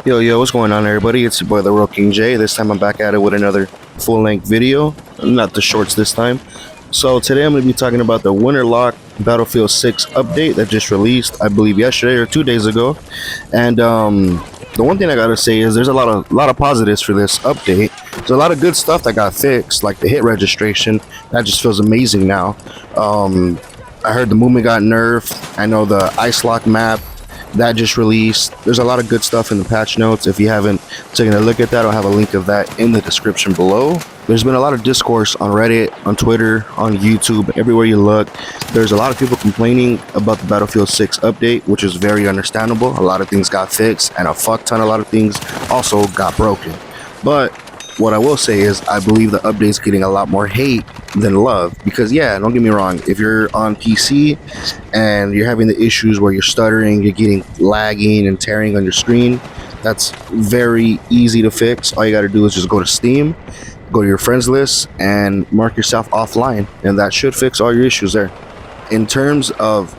Yo, what's going on, everybody? It's your boy, TheRealKingJay. This time I'm back at it with another full-length video, not the shorts this time. So today I'm going to be talking about the Winter Lock Battlefield 6 update that just released, I believe yesterday or 2 days ago. And the one thing I gotta say is there's a lot of positives for this update. There's a lot of good stuff that got fixed, like the hit registration. That just feels amazing now. I heard the movement got nerfed. I know the ice lock map that just released. There's a lot of good stuff in the patch notes. If you haven't taken a look at that, I'll have a link of that in the description below. There's been a lot of discourse on Reddit, on Twitter, on YouTube, everywhere you look. There's a lot of people complaining about the Battlefield 6 update, which is very understandable. A lot of things got fixed and a fuck ton, a lot of things also got broken. But what I will say is I believe the update's getting a lot more hate than love, because yeah, don't get me wrong, if you're on PC and you're having the issues where you're stuttering, you're getting lagging and tearing on your screen, that's very easy to fix. All you got to do is just go to Steam, go to your friends list and mark yourself offline, and that should fix all your issues there. In terms of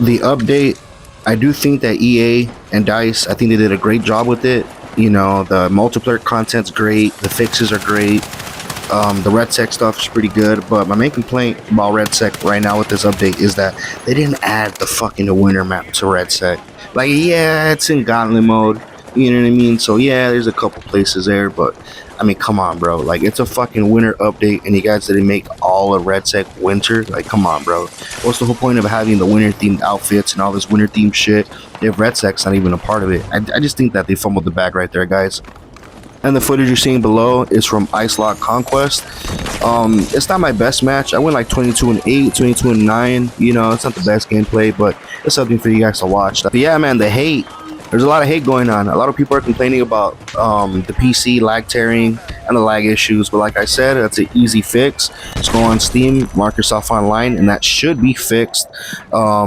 the update, I do think that EA and DICE, I think they did a great job with it. You know, the multiplayer content's great, the fixes are great, the RedSec stuff is pretty good, but my main complaint about RedSec right now with this update is that they didn't add the fucking winter map to RedSec. Like, yeah, it's in gauntlet mode, you know what I mean? So yeah, there's a couple places there, but I mean, come on, bro. Like, it's a fucking winter update, and you guys didn't make all of RedSec winter. Like, come on, bro. What's the whole point of having the winter-themed outfits and all this winter-themed shit if RedSec's not even a part of it? I just think that they fumbled the bag right there, guys. And the footage you're seeing below is from Ice Lock Conquest. It's not my best match. I went like 22-8, 22-9. You know, it's not the best gameplay, but it's something for you guys to watch. But yeah, man, the hate. There's a lot of hate going on. A lot of people are complaining about the PC lag tearing and the lag issues, but like I said, that's an easy fix. Just go on Steam, mark yourself online, and that should be fixed. A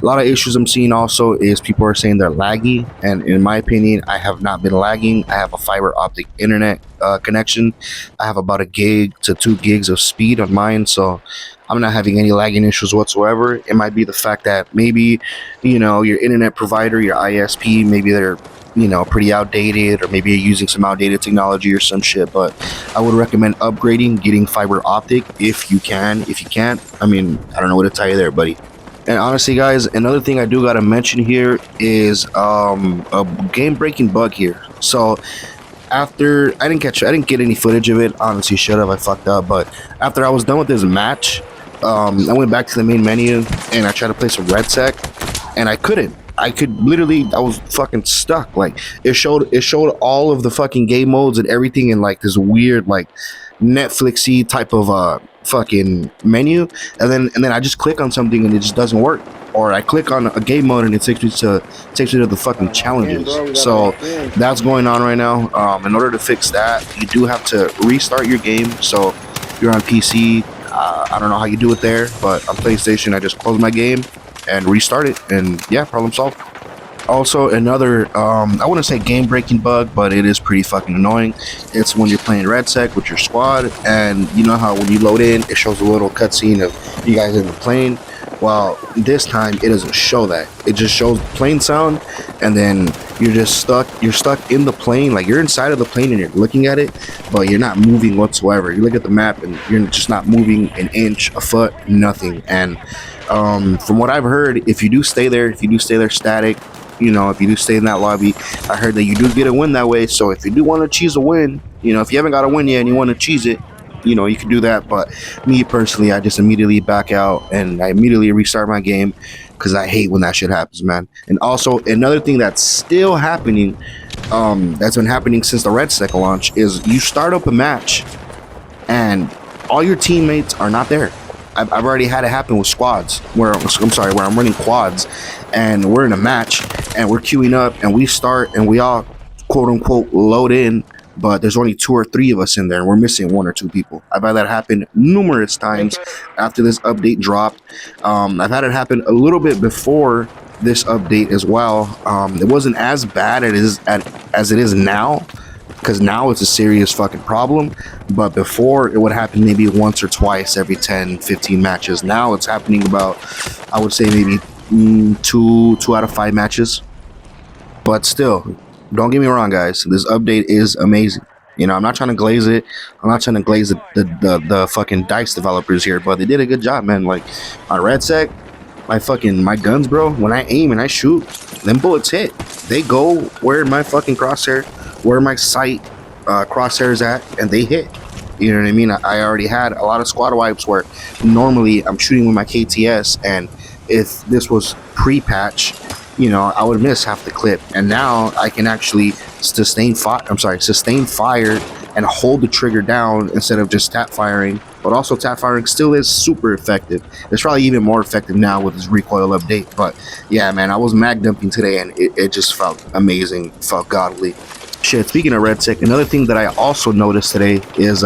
lot of issues I'm seeing also is people are saying they're laggy, and in my opinion, I have not been lagging. I have a fiber optic internet connection. I have about 1 gig to 2 gigs of speed on mine, so I'm not having any lagging issues whatsoever. It might be the fact that maybe, you know, your internet provider, your ISP, maybe they're, you know, pretty outdated, or maybe you're using some outdated technology or some shit. But I would recommend upgrading, getting fiber optic if you can. If you can't, I mean, I don't know what to tell you there, buddy. And honestly, guys, another thing I do gotta mention here is a game-breaking bug here. So after I didn't get any footage of it. Honestly, should have. I fucked up. But after I was done with this match, I went back to the main menu and I tried to play some RedSec, and I couldn't. I was fucking stuck. Like, it showed all of the fucking game modes and everything in like this weird, like, Netflixy type of fucking menu, and then I just click on something and it just doesn't work, or I click on a game mode and it takes me to the fucking challenges. So that's going on right now. In order to fix that, you do have to restart your game. So if you're on PC, I don't know how you do it there, but on PlayStation, I just close my game and restart it, and yeah, problem solved. Also, another, I wouldn't say game-breaking bug, but it is pretty fucking annoying. It's when you're playing RedSec with your squad, and you know how when you load in, it shows a little cutscene of you guys in the plane. Well, this time, it doesn't show that. It just shows plane sound, and then you're stuck in the plane. Like, you're inside of the plane and you're looking at it, but you're not moving whatsoever. You look at the map and you're just not moving an inch, a foot, nothing. And from what I've heard, if you do stay there static, you know, if you do stay in that lobby, I heard that you do get a win that way. So if you do want to cheese a win, you know, if you haven't got a win yet and you want to cheese it, you know, you can do that. But me personally, I just immediately back out and I immediately restart my game, because I hate when that shit happens, man. And also, another thing that's still happening, that's been happening since the RedSec launch, is you start up a match and all your teammates are not there. I've already had it happen with squads where I'm running quads and we're in a match and we're queuing up and we start and we all quote unquote load in, but there's only 2 or 3 of us in there and we're missing 1 or 2 people. I've had that happen numerous times after this update dropped. I've had it happen a little bit before this update as well. It wasn't as bad as it is now, because now it's a serious fucking problem. But before, it would happen maybe once or twice every 10-15 matches. Now it's happening about, I would say, maybe 2 out of 5 matches. But still, Don't get me wrong, guys. This update is amazing. You know, I'm not trying to glaze it. I'm not trying to glaze the fucking DICE developers here, but they did a good job, man. Like on RedSec, my guns, bro. When I aim and I shoot, them bullets hit. They go where my fucking crosshair, where my sight crosshair is at, and they hit. You know what I mean? I already had a lot of squad wipes where normally I'm shooting with my KTS, and if this was pre-patch, you know, I would miss half the clip. And now I can actually sustain fire and hold the trigger down instead of just tap firing. But also tap firing still is super effective. It's probably even more effective now with this recoil update. But yeah, man, I was mag dumping today, and it just felt amazing, felt godly. Shit, speaking of RedSec, another thing that I also noticed today is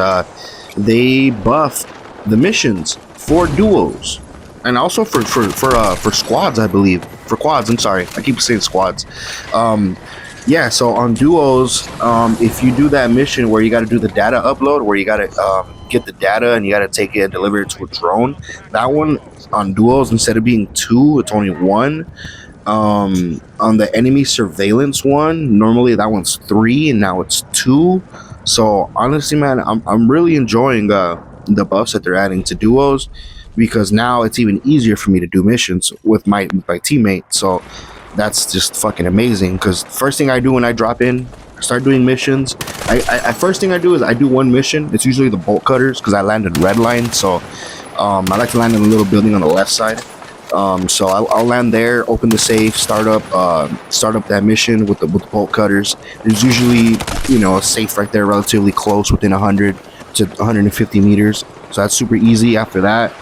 they buffed the missions for duos and also for squads, I believe. For quads, I'm sorry, I keep saying squads. Yeah, so on duos, if you do that mission where you got to do the data upload, where you got to get the data and you got to take it and deliver it to a drone, that one on duos, instead of being 2, it's only 1. On the enemy surveillance one, normally that one's 3 and now it's 2. So honestly, man, I'm really enjoying the buffs that they're adding to duos, because now it's even easier for me to do missions with my teammate. So that's just fucking amazing, because first thing I do when I drop in, start doing missions, I first thing I do is I do one mission. It's usually the bolt cutters, because I land in red line. So I like to land in a little building on the left side. So I'll land there, open the safe, start up that mission with the bolt cutters. There's usually, you know, a safe right there, relatively close, within 100 to 150 meters. So that's super easy. After that,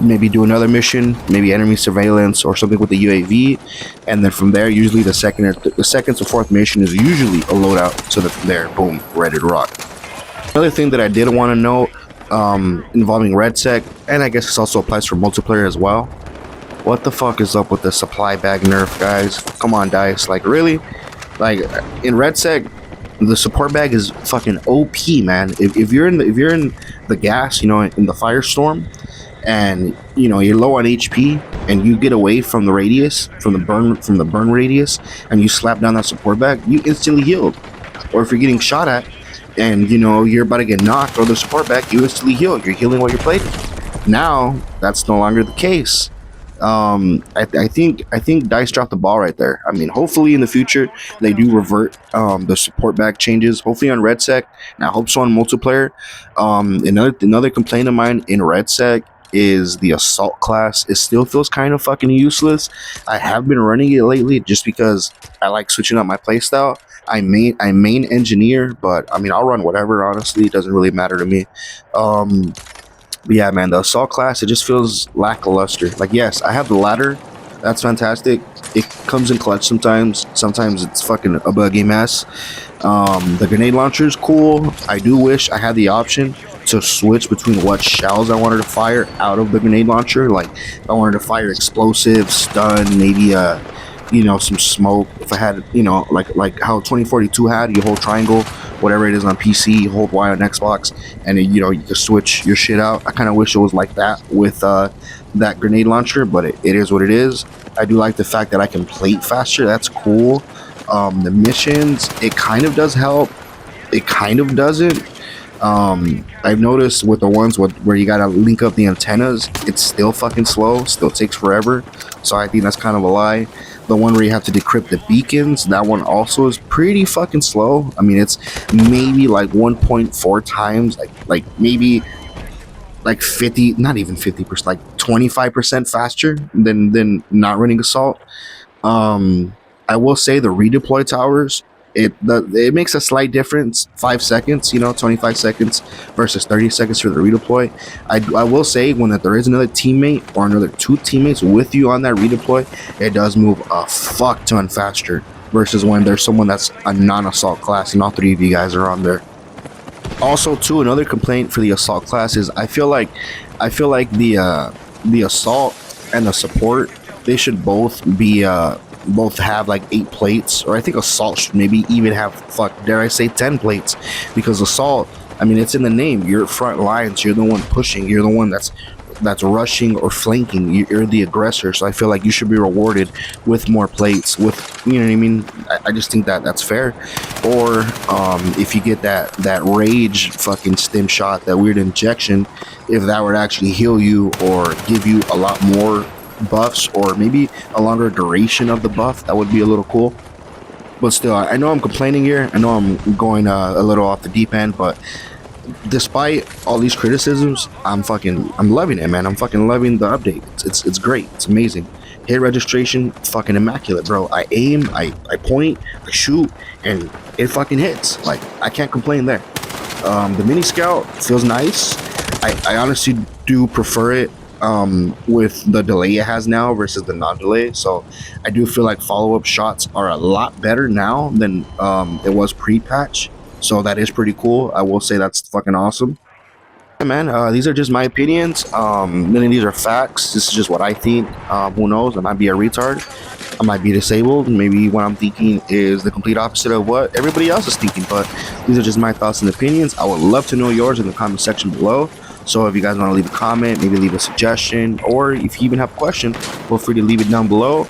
maybe do another mission, maybe enemy surveillance or something with the UAV, and then from there, usually the second to fourth mission is usually a loadout. So that from there, boom, ready to rock. Another thing that I did want to note, involving RedSec, and I guess this also applies for multiplayer as well. What the fuck is up with the supply bag nerf, guys? Come on, DICE. Like, really? Like, in RedSec, the support bag is fucking OP, man. If you're in the gas, you know, in the firestorm, and you know you're low on HP, and you get away from the radius, from the burn radius, and you slap down that support bag, you instantly healed. Or if you're getting shot at, and you know you're about to get knocked, or the support back, you instantly heal. You're healing while you're playing. Now that's no longer the case. I think DICE dropped the ball right there. I mean, hopefully in the future they do revert the support back changes. Hopefully on RedSec, and I hope so on multiplayer. Another complaint of mine in RedSec is the assault class. It still feels kind of fucking useless. I have been running it lately just because I like switching up my playstyle. I main engineer, but I mean I'll run whatever, honestly. It doesn't really matter to me. But yeah, man, the assault class, it just feels lackluster. Like, yes, I have the ladder. That's fantastic. It comes in clutch sometimes. Sometimes it's fucking a buggy mess. The grenade launcher is cool. I do wish I had the option to switch between what shells I wanted to fire out of the grenade launcher. Like, if I wanted to fire explosives, stun, maybe you know, some smoke. If I had, you know, like how 2042 had, you hold triangle, whatever it is on PC, you hold Y on Xbox, and you know, you can switch your shit out. I kind of wish it was like that with that grenade launcher, but it is what it is. I do like the fact that I can plate faster. That's cool. The missions, it kind of does help. It kind of doesn't. I've noticed with the ones where you gotta link up the antennas, it's still fucking slow, still takes forever. So I think that's kind of a lie. The one where you have to decrypt the beacons, that one also is pretty fucking slow. I mean, it's maybe like 1.4 times, like maybe like 50, not even 50%, like 25% faster than not running assault. I will say the redeploy towers, it makes a slight difference. 5 seconds, you know, 25 seconds versus 30 seconds for the redeploy. I will say when there is another teammate or another 2 teammates with you on that redeploy, it does move a fuck ton faster versus when there's someone that's a non-assault class and all 3 of you guys are on there. Also, too, another complaint for the assault class is I feel like the assault and the support, they should both have like 8 plates, or I think assault should maybe even have, dare I say, 10 plates, because assault, I mean, it's in the name. You're front lines. You're the one pushing. You're the one that's that's rushing or flanking, you're the aggressor. So I feel like you should be rewarded with more plates. With, you know what I mean? I just think that that's fair. Or if you get that rage fucking stim shot, that weird injection, if that were to actually heal you or give you a lot more buffs, or maybe a longer duration of the buff, that would be a little cool. But still, I know I'm complaining here. I know I'm going a little off the deep end, but despite all these criticisms, I'm loving it, man. I'm fucking loving the update. It's great. It's amazing. Hit registration, fucking immaculate, bro. I aim, I point, I shoot, and it fucking hits. Like, I can't complain there. The mini scout feels nice. I honestly do prefer it with the delay it has now versus the non-delay. So I do feel like follow-up shots are a lot better now than it was pre-patch. So that is pretty cool. I will say that's fucking awesome. Yeah, man, these are just my opinions. None of these are facts. This is just what I think. Who knows? I might be a retard. I might be disabled. Maybe what I'm thinking is the complete opposite of what everybody else is thinking. But these are just my thoughts and opinions. I would love to know yours in the comment section below. So if you guys want to leave a comment, maybe leave a suggestion, or if you even have a question, feel free to leave it down below.